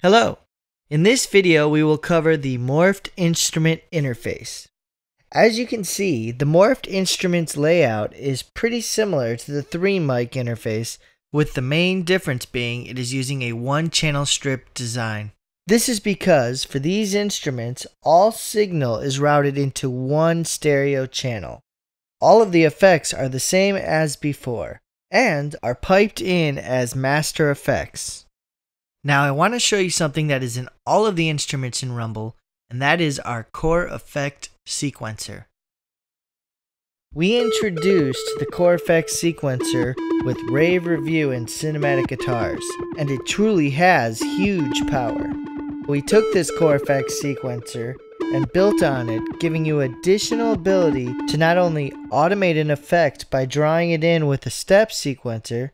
Hello! In this video we will cover the Morphed instrument interface. As you can see, the Morphed instrument's layout is pretty similar to the 3-mic interface, with the main difference being it is using a one-channel strip design. This is because for these instruments, all signal is routed into one stereo channel. All of the effects are the same as before, and are piped in as master effects. Now I want to show you something that is in all of the instruments in Rumble, and that is our core effect sequencer. We introduced the core effects sequencer with rave review and cinematic guitars, and it truly has huge power. We took this core effects sequencer and built on it, giving you additional ability to not only automate an effect by drawing it in with a step sequencer,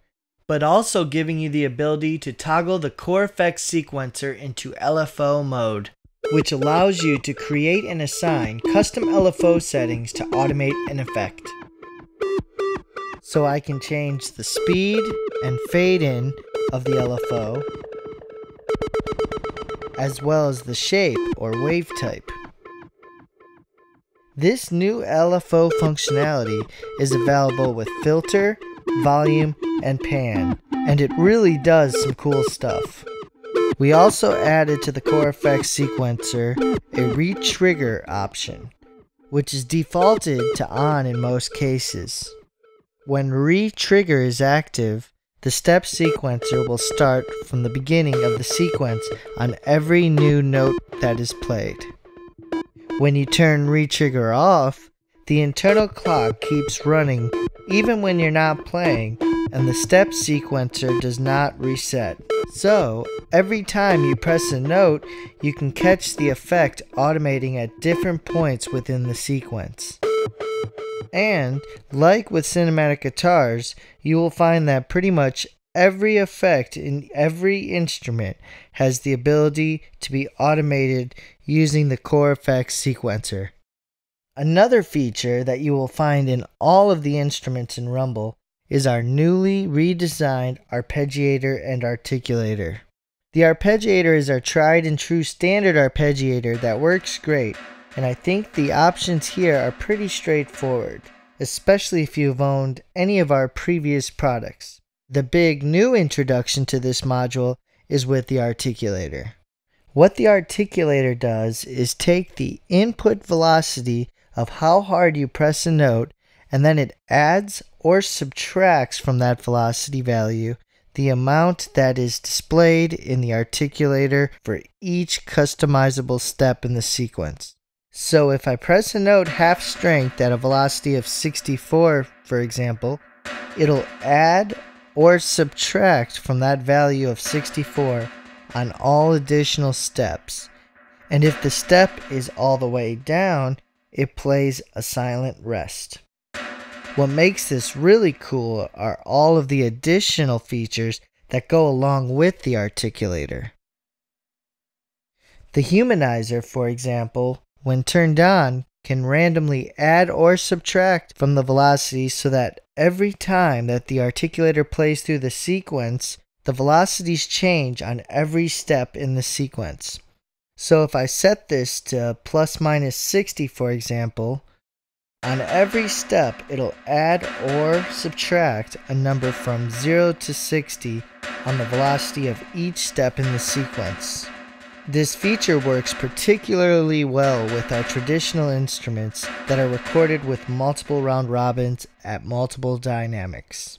but also giving you the ability to toggle the core effects sequencer into LFO mode, which allows you to create and assign custom LFO settings to automate an effect. So I can change the speed and fade in of the LFO, as well as the shape or wave type. This new LFO functionality is available with filter, volume, and pan, and it really does some cool stuff. We also added to the core effects sequencer a re-trigger option, which is defaulted to on in most cases. When re-trigger is active, the step sequencer will start from the beginning of the sequence on every new note that is played. When you turn re-trigger off, the internal clock keeps running even when you're not playing, and the step sequencer does not reset. So, every time you press a note, you can catch the effect automating at different points within the sequence. And, like with cinematic guitars, you will find that pretty much every effect in every instrument has the ability to be automated using the core effects sequencer. Another feature that you will find in all of the instruments in Rumble is our newly redesigned arpeggiator and articulator. The arpeggiator is our tried and true standard arpeggiator that works great, and I think the options here are pretty straightforward, especially if you've owned any of our previous products. The big new introduction to this module is with the articulator. What the articulator does is take the input velocity of how hard you press a note, and then it adds or subtracts from that velocity value the amount that is displayed in the articulator for each customizable step in the sequence. So if I press a note half strength at a velocity of 64, for example, it'll add or subtract from that value of 64 on all additional steps. And if the step is all the way down, it plays a silent rest. What makes this really cool are all of the additional features that go along with the articulator. The humanizer, for example, when turned on, can randomly add or subtract from the velocity so that every time that the articulator plays through the sequence, the velocities change on every step in the sequence. So if I set this to plus minus 60, for example, on every step it'll add or subtract a number from 0 to 60 on the velocity of each step in the sequence. This feature works particularly well with our traditional instruments that are recorded with multiple round robins at multiple dynamics.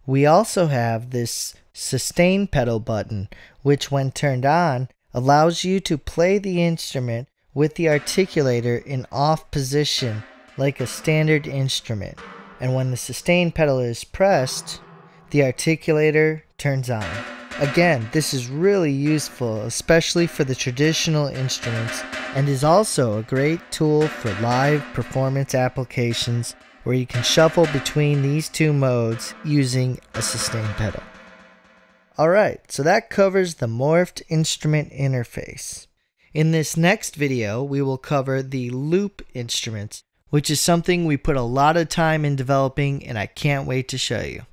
We also have this sustain pedal button, which when turned on allows you to play the instrument with the articulator in off position like a standard instrument, and when the sustain pedal is pressed, the articulator turns on. Again, this is really useful, especially for the traditional instruments, and is also a great tool for live performance applications where you can shuffle between these two modes using a sustain pedal. Alright, so that covers the Morphed instrument interface. In this next video, we will cover the loop instruments, which is something we put a lot of time in developing, and I can't wait to show you.